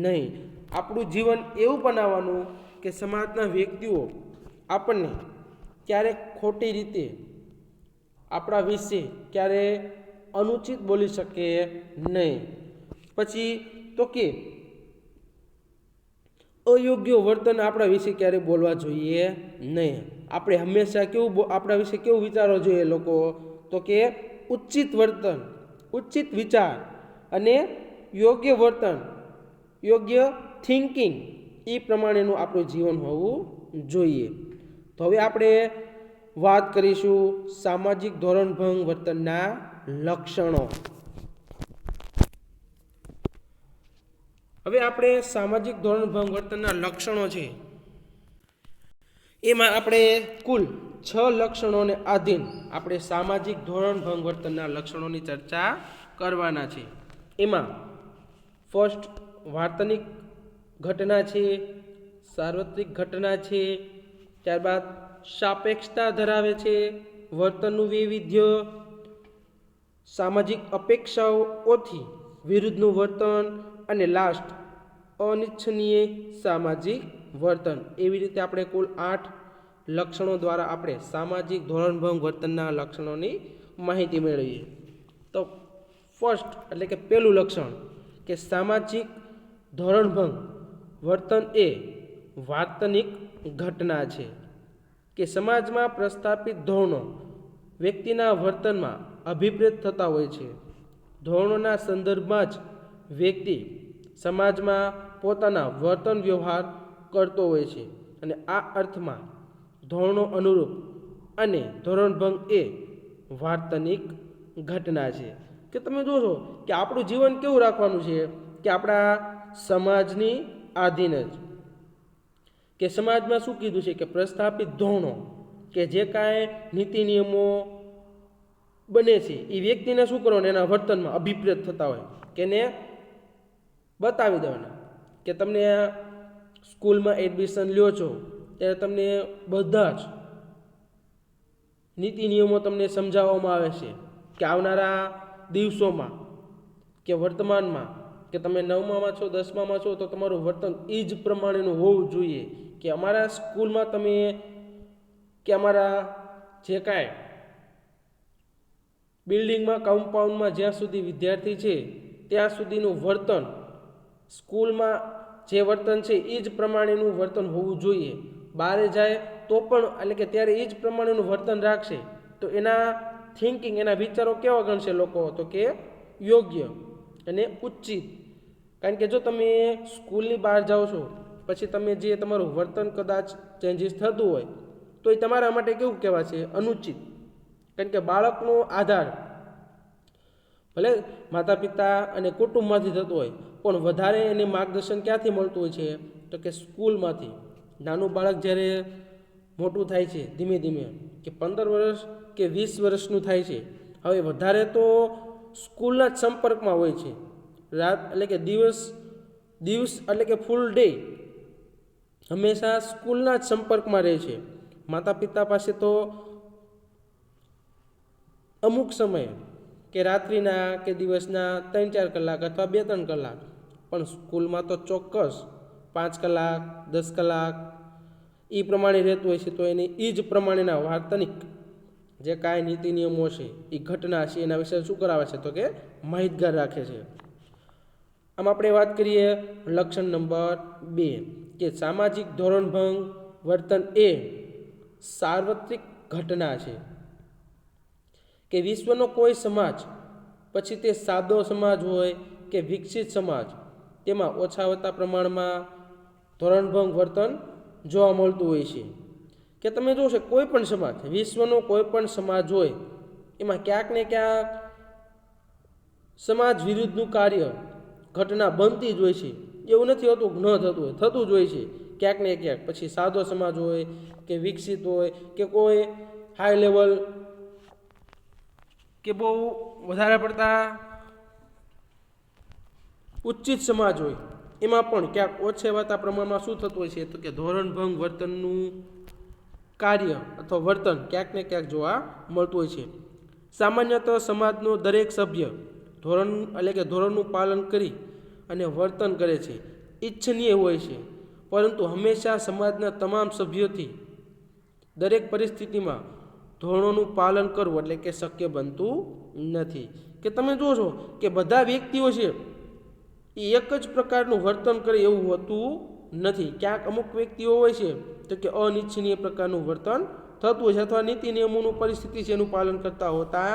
નહીં. આપણું જીવન એવું બનાવવાનું કે સમાજના વ્યક્તિઓ આપણને ક્યારેક ખોટી રીતે આપણા વિશે ક્યારે અનુચિત બોલી શકે નહીં. પછી તો કે અયોગ્ય વર્તન આપણા વિશે ક્યારે બોલવા જોઈએ નહીં. આપણે હંમેશા આપણા વિશે કેવું વિચારવું જોઈએ લોકો, તો કે ઉચિત વર્તન, ઉચિત વિચાર અને યોગ્ય વર્તન, યોગ્ય થિંકિંગ, એ પ્રમાણેનું આપણું જીવન હોવું જોઈએ. તો હવે આપણે વાત કરીશું સામાજિક ધોરણભંગ વર્તનના લક્ષણો. હવે આપણે સામાજિક ધોરણભંગ વર્તનના લક્ષણો છે એમાં આપણે કુલ 6 લક્ષણોને આધીન આપણે સામાજિક ધોરણભંગ વર્તનના લક્ષણોની ચર્ચા કરવાના છે. એમાં ફર્સ્ટ વાર્તનિક ઘટના છે, સાર્વત્રિક ઘટના છે, ત્યારબાદ સાપેક્ષતા ધરાવે છે, વર્તનનું વૈવિધ્ય, સામાજિક અપેક્ષાઓથી વિરુદ્ધનું વર્તન અને લાસ્ટ અનિચ્છનીય સામાજિક વર્તન. એવી રીતે આપણે કુલ 8 લક્ષણો દ્વારા આપણે સામાજિક ધોરણભંગ વર્તનના લક્ષણોની માહિતી મેળવીએ. તો ફર્સ્ટ એટલે કે પહેલું લક્ષણ કે સામાજિક ધોરણભંગ વર્તન એ વાર્તનિક ઘટના છે. કે સમાજમાં પ્રસ્થાપિત ધોરણો વ્યક્તિના વર્તનમાં અભિપ્રેત થતા હોય છે. ધોરણોના સંદર્ભમાં જ વ્યક્તિ સમાજમાં પોતાના વર્તન વ્યવહાર કરતો હોય છે અને આ અર્થમાં ધોરણો અનુરૂપ અને ધોરણભંગ એ વાર્તનિક ઘટના છે. કે તમે જોશો કે આપણું જીવન કેવું રાખવાનું છે કે આપણા સમાજની આધીન જ. કે સમાજમાં શું કીધું છે કે પ્રસ્થાપિત ધોરણો કે જે કાંઈ નીતિ નિયમો બને છે એ વ્યક્તિને શું કરવાનું, એના વર્તનમાં અભિપ્રેત થતા હોય કે એને બતાવી દેવાના. કે તમને સ્કૂલમાં એડમિશન લ્યો છો ત્યારે તમને બધા જ નીતિ નિયમો તમને સમજાવવામાં આવે છે કે આવનારા દિવસોમાં કે વર્તમાનમાં કે તમે 9માં છો 10માં છો તો તમારું વર્તન એ જ પ્રમાણેનું હોવું જોઈએ. કે અમારા સ્કૂલમાં તમે કે અમારા જે કાંઈ બિલ્ડિંગમાં કમ્પાઉન્ડમાં જ્યાં સુધી વિદ્યાર્થી છે ત્યાં સુધીનું વર્તન સ્કૂલમાં જે વર્તન છે એ જ પ્રમાણેનું વર્તન હોવું જોઈએ. બહાર જાય તો પણ એટલે કે ત્યારે એ જ પ્રમાણેનું વર્તન રાખશે તો એના થિંકિંગ, એના વિચારો કેવા ગણશે લોકો, તો કે યોગ્ય અને ઉચિત. કારણ કે જો તમે સ્કૂલની બહાર જાઓ છો પછી તમે જે તમારું વર્તન કદાચ ચેન્જીસ થતું હોય તો એ તમારા માટે કેવું કહેવાશે? અનુચિત. કારણ કે બાળકનો આધાર ભલે માતા પિતા અને કુટુંબમાંથી થતું હોય, પણ વધારે એને માર્ગદર્શન ક્યાંથી મળતું હોય છે? તો કે સ્કૂલમાંથી. નાનું બાળક જ્યારે મોટું થાય છે ધીમે ધીમે, કે 15 વર્ષ કે 20 વર્ષનું થાય છે, હવે વધારે તો સ્કૂલના જ સંપર્કમાં હોય છે. રાત એટલે કે દિવસ એટલે કે ફૂલ ડે હંમેશા સ્કૂલના જ સંપર્કમાં રહે છે. માતા પિતા પાસે તો અમુક સમય કે રાત્રિના કે દિવસના 3-4 કલાક અથવા 2-3 કલાક, પણ સ્કૂલમાં તો ચોક્કસ 5 કલાક 10 કલાક એ પ્રમાણે રહેતું હોય છે. તો એને એ જ પ્રમાણેના વાર્તનિક જે કાંઈ નીતિ નિયમો છે, એ ઘટના છે, એના વિશે શું કરાવે છે? તો કે માહિતગાર રાખે છે. આમ આપણે વાત કરીએ લક્ષણ નંબર 2 કે સામાજિક ધોરણભંગ વર્તન એ સાર્વત્રિક ઘટના છે. કે વિશ્વનો કોઈ સમાજ, પછી તે સાદો સમાજ હોય કે વિકસિત સમાજ, તેમાં ઓછા વત્તા પ્રમાણમાં ધોરણભંગ વર્તન જોવા મળતું હોય છે. કે તમે જોશો કોઈ પણ સમાજ, વિશ્વનો કોઈ પણ સમાજ હોય, એમાં ક્યાંક ને ક્યાંક સમાજ વિરુદ્ધનું કાર્ય ઘટના બનતી જ હોય છે. એવું નથી હોતું ન થતું હોય, થતું જ હોય છે ક્યાંક ને ક્યાંક. પછી સાદો સમાજ હોય કે વિકસિત હોય કે કોઈ હાઈ લેવલ કે બહુ વધારે પડતા ઉચ્ચિત સમાજ હોય, એમાં પણ ક્યાંક ઓછા વાતા પ્રમાણમાં શું થતું હોય છે? તો કે ધોરણભંગ વર્તનનું કાર્ય અથવા વર્તન ક્યાંક ને ક્યાંક જોવા મળતું હોય છે. સામાન્યતઃ સમાજનો દરેક સભ્ય ધોરણનું પાલન કરી અને વર્તન કરે છે, ઈચ્છનીય હોય છે, પરંતુ હંમેશા સમાજના તમામ સભ્યોથી દરેક પરિસ્થિતિમાં ધોરણોનું પાલન કરવું એટલે કે શક્ય બનતું નથી. કે તમે જોશો કે બધા વ્યક્તિઓ છે એ એક જ પ્રકારનું વર્તન કરે એવું હોતું નથી. ક્યાંક અમુક વ્યક્તિઓ હોય છે તો કે અનિચ્છનીય પ્રકારનું વર્તન થતું હોય છે, અથવા નીતિ નિયમોનું પરિસ્થિતિ છે એનું પાલન કરતા હોતા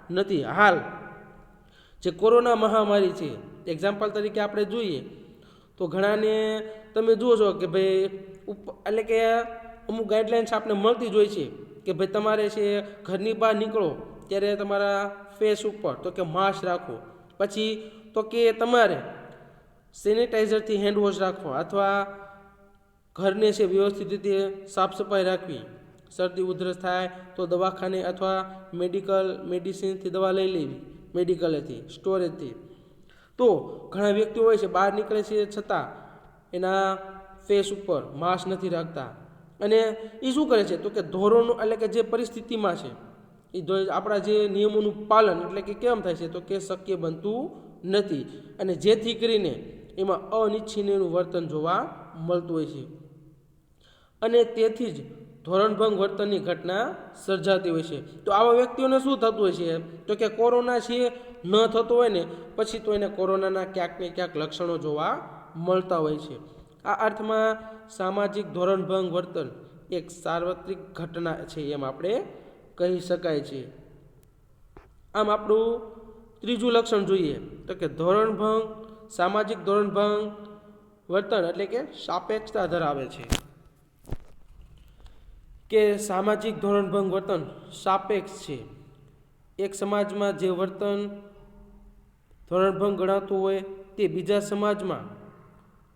નથી. હાલ જે કોરોના મહામારી છે, એક્ઝામ્પલ તરીકે આપણે જોઈએ તો ઘણાને તમે જુઓ છો કે ભાઈ એટલે કે અમુક ગાઈડલાઇન્સ આપણે મળતી જ હોય છે કે ભાઈ તમારે છે ઘરની બહાર નીકળો ત્યારે તમારા ફેસ ઉપર તો કે માસ્ક રાખો, પછી તો કે તમારે સેનિટાઈઝરથી હેન્ડવોશ રાખવા, અથવા ઘરને છે વ્યવસ્થિત રીતે સાફ સફાઈ રાખવી. શરદી ઉધરસ થાય તો દવાખાને અથવા મેડિસિનથી દવા લઈ લેવી, મેડિકલેથી, સ્ટોરેજથી. તો ઘણા વ્યક્તિઓ હોય છે બહાર નીકળે છે છતાં એના ફેસ ઉપર માસ્ક નથી રાખતા, અને એ શું કરે છે? તો કે ધોરણો એટલે કે જે પરિસ્થિતિમાં છે એ આપણા જે નિયમોનું પાલન એટલે કે કેમ થાય છે? તો કે શક્ય બનતું નથી, અને જેથી કરીને એમાં અનિચ્છનીયનું વર્તન જોવા મળતું હોય છે, અને તેથી જ ધોરણભંગ વર્તનની ઘટના સર્જાતી હોય છે. તો આવા વ્યક્તિઓને શું થતું હોય છે? તો કે કોરોના છે ન થતો હોય ને પછી તો એને કોરોનાના ક્યાંક ને ક્યાંક લક્ષણો જોવા મળતા હોય છે. આ અર્થમાં સામાજિક ધોરણભંગ વર્તન એક સાર્વત્રિક ઘટના છે એમ આપણે કહી શકાય છે. આમ આપણું ત્રીજું લક્ષણ જોઈએ તો કે સામાજિક ધોરણભંગ વર્તન એટલે કે સાપેક્ષતા ધરાવે છે. કે સામાજિક ધોરણભંગ વર્તન સાપેક્ષ છે. એક સમાજમાં જે વર્તન ધોરણભંગ ગણાતું હોય તે બીજા સમાજમાં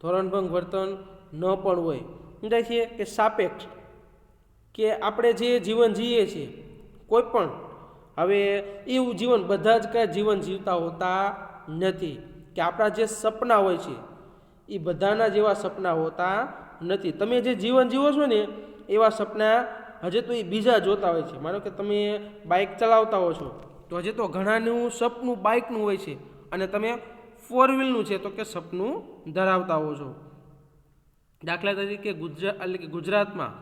ધોરણભંગ વર્તન ન પણ હોય. સમજાય છે કે સાપેક્ષ કે આપણે જે જીવન જીવીએ છીએ કોઈ પણ, હવે એવું જીવન બધા જ કાંઈ જીવન જીવતા હોતા નથી. કે આપણા જે સપના હોય છે એ બધાના જેવા સપના હોતા નથી. તમે જે જીવન જીવો છો ને એવા સપના હજે તો એ બીજા જોતા હોય છે. માનો કે તમે બાઇક ચલાવતા હો છો તો હજે તો ઘણાનું સપનું બાઇકનું હોય છે, અને તમે 4 વ્હીલનું છે તો કે સપનું ધરાવતા હો છો. દાખલા તરીકે ગુજરાતમાં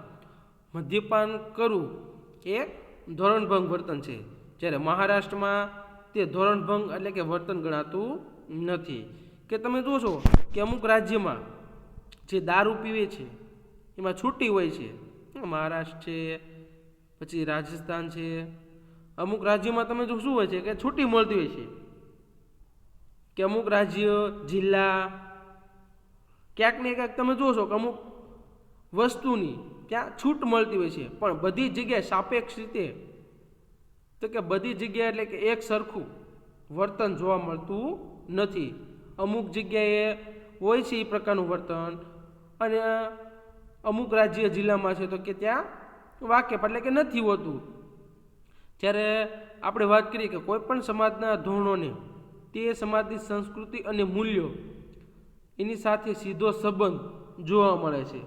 મદ્યપાન કરવું એ ધોરણભંગ વર્તન છે, જ્યારે મહારાષ્ટ્રમાં તે ધોરણભંગ એટલે કે વર્તન ગણાતું નથી. કે તમે જોશો કે અમુક રાજ્યમાં જે દારૂ પીવે છે એમાં છૂટી હોય છે. મહારાષ્ટ્ર છે, પછી રાજસ્થાન છે, અમુક રાજ્યોમાં તમે જો શું હોય છે કે છૂટી મળતી હોય છે. કે અમુક રાજ્ય જિલ્લા ક્યાંક ને ક્યાંક તમે જોશો કે અમુક વસ્તુની ત્યાં છૂટ મળતી હોય છે, પણ બધી જગ્યાએ સાપેક્ષ રીતે તો કે બધી જગ્યાએ એટલે કે એક સરખું વર્તન જોવા મળતું નથી. અમુક જગ્યાએ હોય છે એ પ્રકારનું વર્તન, અને અમુક રાજ્ય જિલ્લામાં છે તો કે ત્યાં વાકેફ એટલે કે નથી હોતું. જ્યારે આપણે વાત કરીએ કે કોઈ પણ સમાજના ધોરણોને તે સમાજની સંસ્કૃતિ અને મૂલ્યો એની સાથે સીધો સંબંધ જોવા મળે છે.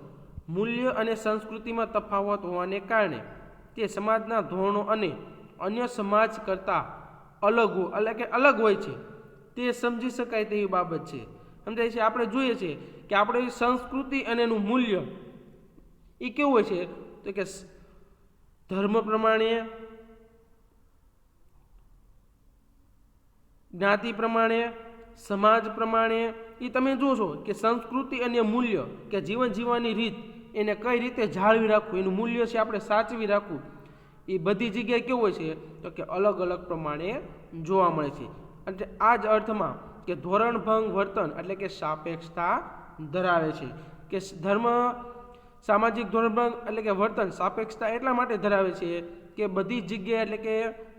મૂલ્ય અને સંસ્કૃતિમાં તફાવત હોવાને કારણે તે સમાજના ધોરણો અને અન્ય સમાજ કરતાં અલગ હોય છે, તે સમજી શકાય તેવી બાબત છે. સમજાય છે? આપણે જોઈએ છીએ કે આપણે સંસ્કૃતિ અને એનું મૂલ્ય એ કેવું હોય છે તો કે ધર્મ પ્રમાણે, જ્ઞાતિ પ્રમાણે, સમાજ પ્રમાણે એ તમે જોશો કે સંસ્કૃતિ અને મૂલ્ય કે જીવન જીવવાની રીત એને કઈ રીતે જાળવી રાખવું, એનું મૂલ્ય છે આપણે સાચવી રાખવું, એ બધી જગ્યાએ કેવું હોય છે તો કે અલગ અલગ પ્રમાણે જોવા મળે છે. અને આ જ અર્થમાં કે ધોરણભંગ વર્તન એટલે કે સાપેક્ષતા ધરાવે છે. કે ધર્મ સામાજિક ધોરણભંગ એટલે કે વર્તન સાપેક્ષતા એટલા માટે ધરાવે છે કે બધી જગ્યાએ એટલે કે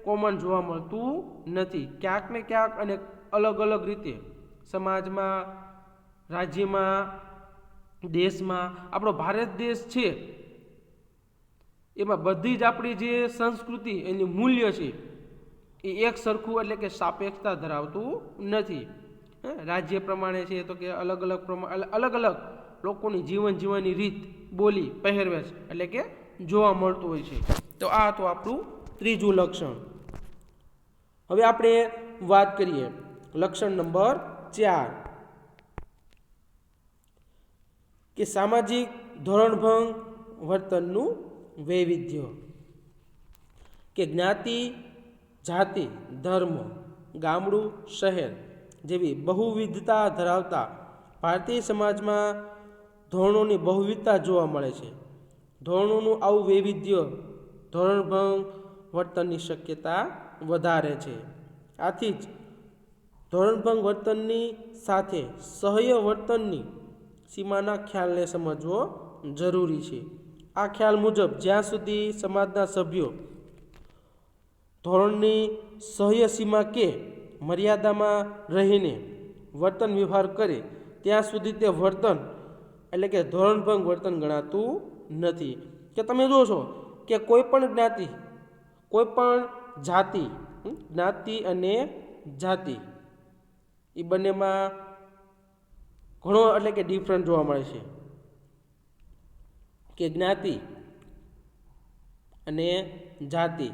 કોમન જોવા મળતું નથી. ક્યાંક ને ક્યાંક અને અલગ અલગ રીતે સમાજમાં, રાજ્યમાં, દેશમાં, આપણો ભારત દેશ છે એમાં બધી જ આપણી જે સંસ્કૃતિ એની મૂલ્ય છે એ એક સરખું એટલે કે સાપેક્ષતા ધરાવતું નથી. રાજ્ય પ્રમાણે છે તો કે અલગ અલગ લોકોની જીવન જીવવાની રીત, બોલી, પહેરવેશ એટલે કે જોવા મળતું હોય છે. તો આ તો આપણું ત્રીજું લક્ષણ. હવે આપણે વાત કરીએ લક્ષણ નંબર 4 કે સામાજિક ધોરણભંગ વર્તનનું વૈવિધ્ય. કે જ્ઞાતિ, જાતિ, ધર્મ, ગામડું, શહેર જેવી બહુવિધતા ધરાવતા ભારતીય સમાજમાં ધોરણોની બહુવિધતા જોવા મળે છે. ધોરણોનું આવું વૈવિધ્ય ધોરણભંગ વર્તનની શક્યતા વધારે છે. આથી જ ધોરણભંગ વર્તનની સાથે સહ્ય વર્તનની સીમાના ખ્યાલને સમજવો જરૂરી છે. આ ખ્યાલ મુજબ જ્યાં સુધી સમાજના સભ્યો ધોરણની સહ્ય સીમા કે મર્યાદામાં રહીને વર્તન વ્યવહાર કરે ત્યાં સુધી તે વર્તન એટલે કે ધોરણભંગ વર્તન ગણાતું નથી. કે તમે જોશો કે કોઈ પણ જ્ઞાતિ, કોઈ પણ જાતિ, જ્ઞાતિ અને જાતિ એ બંનેમાં ઘણો એટલે કે ડિફરન્ટ જોવા મળે છે. કે જ્ઞાતિ અને જાતિ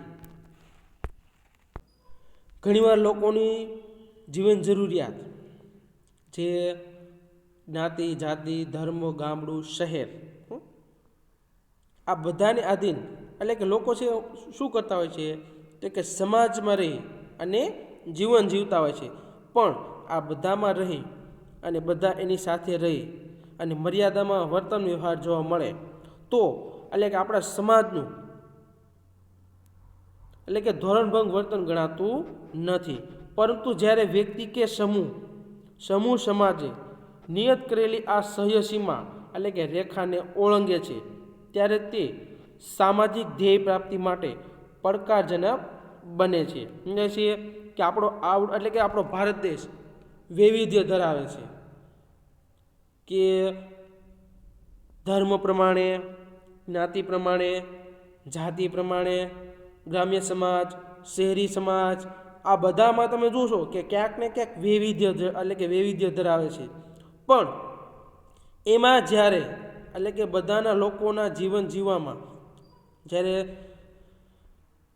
ઘણીવાર લોકોની જીવન જરૂરિયાત જે જ્ઞાતિ, જાતિ, ધર્મ, ગામડું, શહેર આ બધાને આધીન એટલે કે લોકો છે શું કરતા હોય છે તો કે સમાજમાં રહી અને જીવન જીવતા હોય છે. પણ આ બધામાં રહી અને બધા એની સાથે રહી અને મર્યાદામાં વર્તન વ્યવહાર જોવા મળે તો એટલે કે આપણા સમાજનું એટલે કે ધોરણભંગ વર્તન ગણાતું નથી. પરંતુ જ્યારે વ્યક્તિ કે સમૂહ સમાજે નિયત કરેલી આ સહ્ય સીમા એટલે કે રેખાને ઓળંગે છે ત્યારે તે સામાજિક ધ્યેય પ્રાપ્તિ માટે પડકારજનક બને છે. સમજાય છે કે એટલે કે આપણો ભારત દેશ વૈવિધ્ય ધરાવે છે. કે ધર્મ પ્રમાણે, જ્ઞાતિ પ્રમાણે, જાતિ પ્રમાણે, ગ્રામ્ય સમાજ, શહેરી સમાજ આ બધામાં તમે જોશો કે ક્યાંક ને ક્યાંક વૈવિધ્ય ધરાવે છે. પણ એમાં જ્યારે એટલે કે બધાના લોકોના જીવન જીવવામાં જ્યારે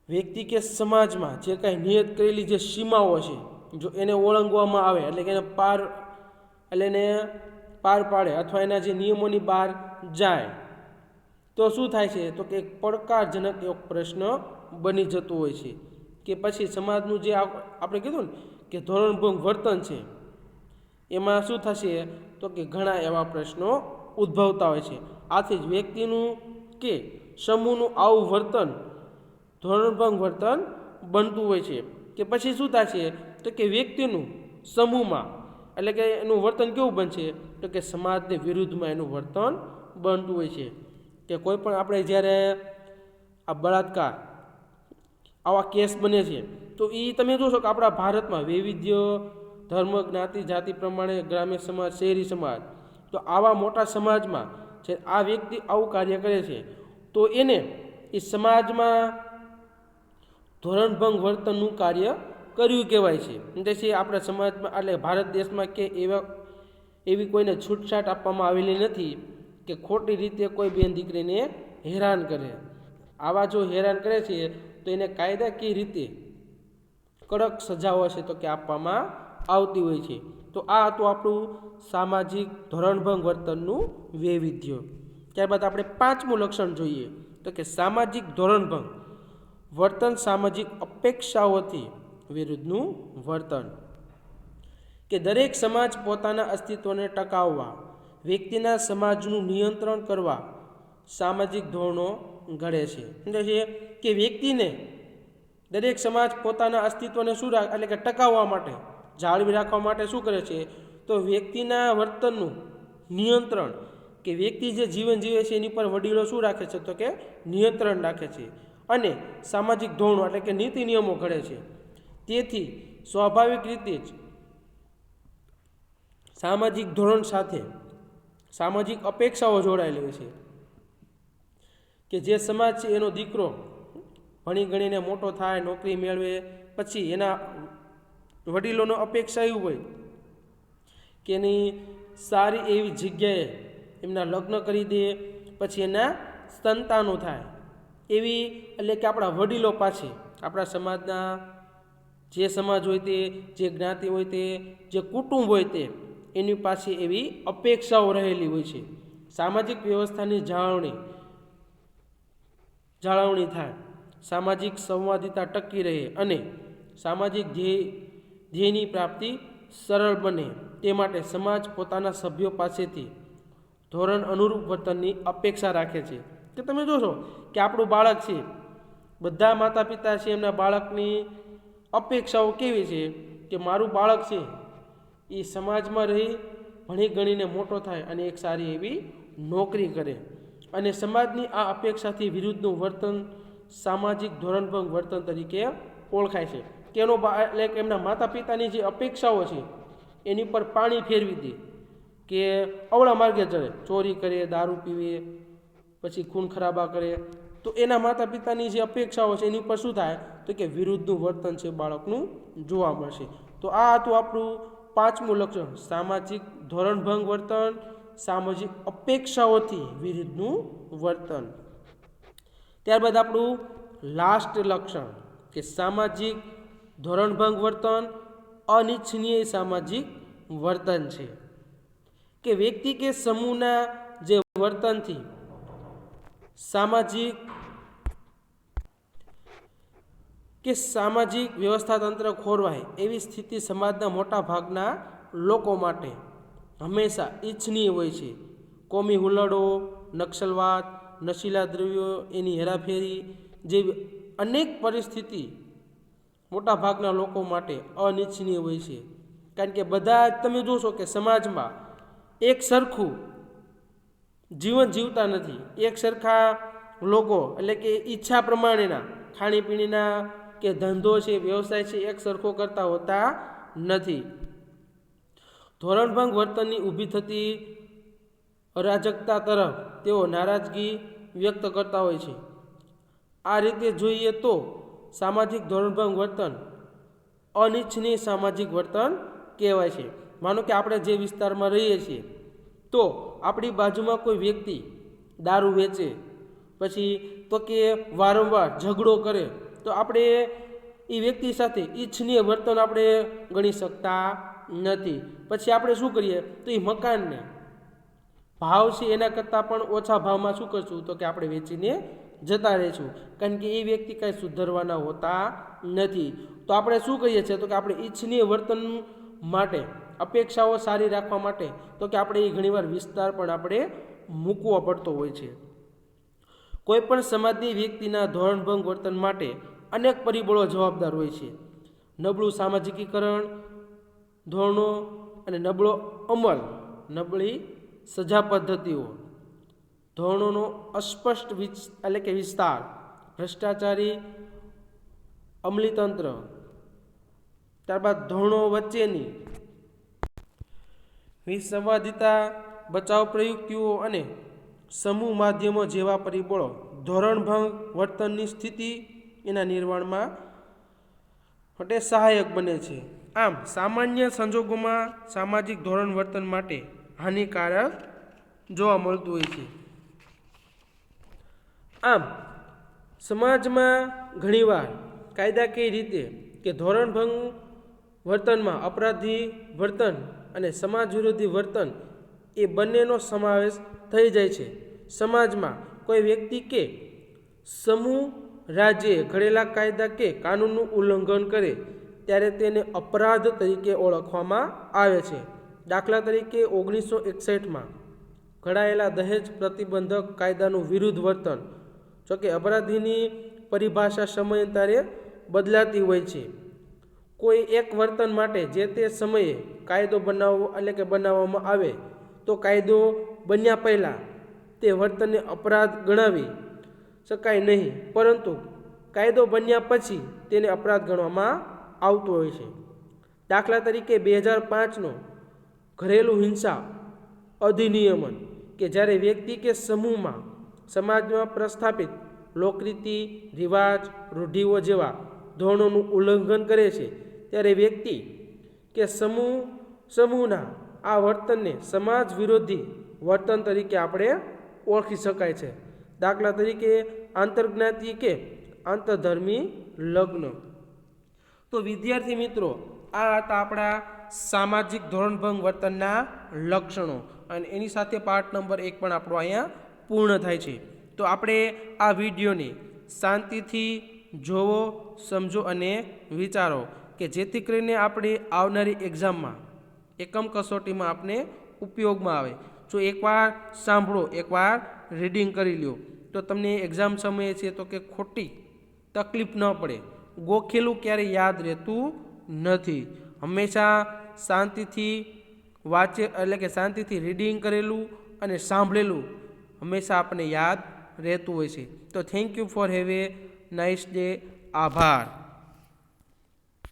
વ્યક્તિ કે સમાજમાં જે કાંઈ નિયત કરેલી જે સીમાઓ છે જો એને ઓળંગવામાં આવે એટલે કે એને પાર પાડે અથવા એના જે નિયમોની બહાર જાય તો શું થાય છે તો કે એક પડકારજનક એક પ્રશ્ન બની જતો હોય છે. કે પછી સમાજનું જે આપણે કીધું ને કે ધોરણભંગ વર્તન છે એમાં શું થશે તો કે ઘણા એવા પ્રશ્નો ઉદ્ભવતા હોય છે. આથી જ વ્યક્તિનું કે સમૂહનું આવું વર્તન ધોરણભંગ વર્તન બનતું હોય છે. કે પછી શું થાય છે તો કે વ્યક્તિનું સમૂહમાં એટલે કે એનું વર્તન કેવું બનશે તો કે સમાજને વિરુદ્ધમાં એનું વર્તન બનતું હોય છે. કે કોઈ પણ આપણે જ્યારે આ બળાત્કાર આવા કેસ બને છે તો એ તમે જોશો કે આપણા ભારતમાં વૈવિધ્ય ધર્મ જ્ઞાતિ જાતિ પ્રમાણે ગ્રામ્ય સમાજ શહેરી સમાજ તો આવા મોટા સમાજમાં જે આ વ્યક્તિ આવું કાર્ય કરે છે તો એને એ સમાજમાં ધોરણભંગ વર્તનનું કાર્ય કર્યું કહેવાય છે. એટલે આપણા સમાજમાં એટલે ભારત દેશમાં કે એવી કોઈને છૂટછાટ આપવામાં આવેલી નથી કે ખોટી રીતે કોઈ બેન દીકરીને હેરાન કરે. આવા જો હેરાન કરે છે તો એને કાયદાકીય રીતે કડક સજાઓ છે તો કે આપવામાં આવતી હોય છે. તો આ હતું આપણું સામાજિક ધોરણભંગ વર્તનનું વૈવિધ્ય. ત્યારબાદ આપણે પાંચમું લક્ષણ જોઈએ તો કે સામાજિક ધોરણભંગ વર્તન સામાજિક અપેક્ષાઓથી વિરુદ્ધનું વર્તન. કે દરેક સમાજ પોતાના અસ્તિત્વને ટકાવવા વ્યક્તિના સમાજનું નિયંત્રણ કરવા સામાજિક ધોરણો ઘડે છે. એટલે કે વ્યક્તિને દરેક સમાજ પોતાના અસ્તિત્વને શું એટલે કે ટકાવવા માટે જાળવી રાખવા માટે શું કરે છે તો વ્યક્તિના વર્તનનું નિયંત્રણ કે વ્યક્તિ જે જીવન જીવે છે એની પર વડીલો શું રાખે છે તો કે નિયંત્રણ રાખે છે અને સામાજિક ધોરણો એટલે કે નીતિ નિયમો ઘડે છે. તેથી સ્વાભાવિક રીતે જ સામાજિક ધોરણ સાથે સામાજિક અપેક્ષાઓ જોડાયેલી હોય છે. કે જે સમાજ છે એનો દીકરો ભણી ગણીને મોટો થાય નોકરી મેળવે પછી એના વડીલોનો અપેક્ષા એવું હોય કે એની સારી એવી જગ્યાએ એમના લગ્ન કરી દે પછી એના સંતાનો થાય એવી એટલે કે આપણા વડીલો પાસે આપણા સમાજના જે સમાજ હોય તે જે જ્ઞાતિ હોય તે જે કુટુંબ હોય તે એની પાસે એવી અપેક્ષાઓ રહેલી હોય છે. સામાજિક વ્યવસ્થાની જાળવણી થાય સામાજિક સંવાદિતા ટકી રહે અને સામાજિક ધ્યેયની પ્રાપ્તિ સરળ બને તે માટે સમાજ પોતાના સભ્યો પાસેથી ધોરણ અનુરૂપ વર્તનની અપેક્ષા રાખે છે. કે તમે જોશો કે આપણું બાળક છે બધા માતા પિતા છે એમના બાળકની અપેક્ષાઓ કેવી છે કે મારું બાળક છે એ સમાજમાં રહી ભણી ગણીને મોટો થાય અને એક સારી એવી નોકરી કરે અને સમાજની આ અપેક્ષાથી વિરુદ્ધનું વર્તન સામાજિક ધોરણભંગ વર્તન તરીકે ઓળખાય છે. કે એનો એટલે કે એમના માતા પિતાની જે અપેક્ષાઓ છે એની પર પાણી ફેરવી દે કે અવળા માર્ગે ચડે ચોરી કરે દારૂ પીવે પછી ખૂન ખરાબા કરે તો એના માતા પિતાની જે અપેક્ષાઓ છે એની પર શું થાય તો કે વિરુદ્ધનું વર્તન છે બાળકનું જોવા મળશે. તો આ હતું આપણું પાંચમું લક્ષણ સામાજિક ધોરણભંગ વર્તન સામાજિક અપેક્ષાઓથી વિરુદ્ધનું વર્તન. ત્યારબાદ આપણું લાસ્ટ લક્ષણ કે સામાજિક ધોરણભંગ વર્તન અનિચ્છનીય સામાજિક વર્તન છે. કે વ્યક્તિ કે સમૂહના જે વર્તનથી સામાજિક વ્યવસ્થા તંત્ર ખોરવાય એવી સ્થિતિ સમાજના મોટા ભાગના લોકો માટે હંમેશા ઈચ્છનીય હોય છે. કોમી હુલ્લડો નક્સલવાદ નશીલા દ્રવ્યો એની હેરાફેરી જેવી અનેક પરિસ્થિતિ મોટા ભાગના લોકો માટે અનિચ્છનીય હોય છે. કારણ કે બધા તમે જોશો કે સમાજમાં એક સરખું જીવન જીવતા નથી. એક સરખા લોકો એટલે કે ઈચ્છા પ્રમાણેના ખાણીપીણીના કે ધંધો છે વ્યવસાય છે એક સરખો કરતા હોતા નથી. ધોરણભંગ વર્તનની ઊભી થતી અરાજકતા તરફ તેઓ નારાજગી વ્યક્ત કરતા હોય છે. આ રીતે જોઈએ તો સામાજિક ધોરણભંગ વર્તન અનિચ્છનીય સામાજિક વર્તન કહેવાય છે. માનો કે આપણે જે વિસ્તારમાં રહીએ છીએ તો આપણી બાજુમાં કોઈ વ્યક્તિ દારૂ વેચે પછી તો કે વારંવાર ઝઘડો કરે તો આપણે એ વ્યક્તિ સાથે ઈચ્છનીય વર્તન આપણે ગણી શકતા નથી. પછી આપણે શું કરીએ તો એ મકાનને ભાવ છે એના કરતાં પણ ઓછા ભાવમાં શું કરશું તો કે આપણે વેચીને જતા રહીશું. કારણ કે એ વ્યક્તિ કાંઈ સુધરવાના હોતા નથી. તો આપણે શું કહીએ છીએ તો કે આપણે ઈચ્છનીય વર્તન માટે અપેક્ષાઓ સારી રાખવા માટે તો કે આપણે એ ઘણીવાર વિસ્તાર પણ આપણે મૂકવો પડતો હોય છે. કોઈ પણ સમાજની વ્યક્તિના ધોરણભંગ વર્તન માટે અનેક પરિબળો જવાબદાર હોય છે. નબળું સામાજિકીકરણ ધોરણો અને નબળો અમલ નબળી સજા પદ્ધતિઓ, ધોરણોનો અસ્પષ્ટ એટલે કે વિસ્તાર, ભ્રષ્ટાચારી અમલીતંત્ર, ત્યારબાદ ધોરણો વચ્ચેની વિસંવાદિતા, બચાવ પ્રયુક્તિઓ અને સમૂહ માધ્યમો જેવા પરિબળો ધોરણભંગ વર્તનની સ્થિતિ એના નિર્માણમાં માટે સહાયક બને છે. આમ સામાન્ય સંજોગોમાં સામાજિક ધોરણ વર્તન માટે હાનિકારક જોવા મળતું હોય છે. આમ સમાજમાં ઘણીવાર કાયદાકીય રીતે કે ધોરણભંગ વર્તનમાં અપરાધી વર્તન અને સમાજ વિરોધી વર્તન એ બંનેનો સમાવેશ થઈ જાય છે. સમાજમાં કોઈ વ્યક્તિ કે સમૂહ રાજ્યે ઘડેલા કાયદા કે કાનૂનનું ઉલ્લંઘન કરે ત્યારે તેને અપરાધ તરીકે ઓળખવામાં આવે છે. દાખલા તરીકે 1961માં ઘડાયેલા દહેજ પ્રતિબંધક કાયદાનું વિરુદ્ધ વર્તન. જોકે અપરાધીની પરિભાષા સમયાંતરે બદલાતી હોય છે. કોઈ એક વર્તન માટે જે તે સમયે કાયદો બનાવવામાં આવે તો કાયદો બન્યા પહેલાં તે વર્તનને અપરાધ ગણાવી શકાય નહીં, પરંતુ કાયદો બન્યા પછી તેને અપરાધ ગણવામાં આવતો હોય છે. દાખલા તરીકે 2005નો ઘરેલું હિંસા અધિનિયમન કે જ્યારે વ્યક્તિ કે સમૂહમાં સમાજમાં પ્રસ્થાપિત લોકરીતિ, રિવાજ, રૂઢિઓ જેવા ધોરણોનું ઉલ્લંઘન કરે છે ત્યારે વ્યક્તિ કે સમૂહના આ વર્તનને સમાજ વિરોધી વર્તન તરીકે આપણે ઓળખી શકાય છે. દાખલા તરીકે આંતરજ્ઞાતિ કે આંતરધર્મી લગ્ન. તો વિદ્યાર્થી મિત્રો, આ હતા આપણા સામાજિક ધોરણભંગ વર્તનના લક્ષણો અને એની સાથે પાઠ નંબર 1 પણ આપણો અહીંયા પૂર્ણ થાય છે. તો આપણે આ વિડીયોને શાંતિથી જોવો, સમજો અને વિચારો કે જેથી કરીને આપણે આવનારી એક્ઝામમાં એકમ કસોટીમાં આપણે ઉપયોગમાં આવે. જો એકવાર સાંભળો, એકવાર રીડિંગ કરી લ્યો તો તમને એક્ઝામ સમયે છે તો કે ખોટી તકલીફ ન પડે. ગોખેલું ક્યારેય યાદ રહેતું નથી. હંમેશા શાંતિથી વાંચે એટલે કે શાંતિથી રીડિંગ કરેલું અને સાંભળેલું હંમેશા આપણને યાદ રહેતું હોય છે. તો thank you for have a nice day. આભાર.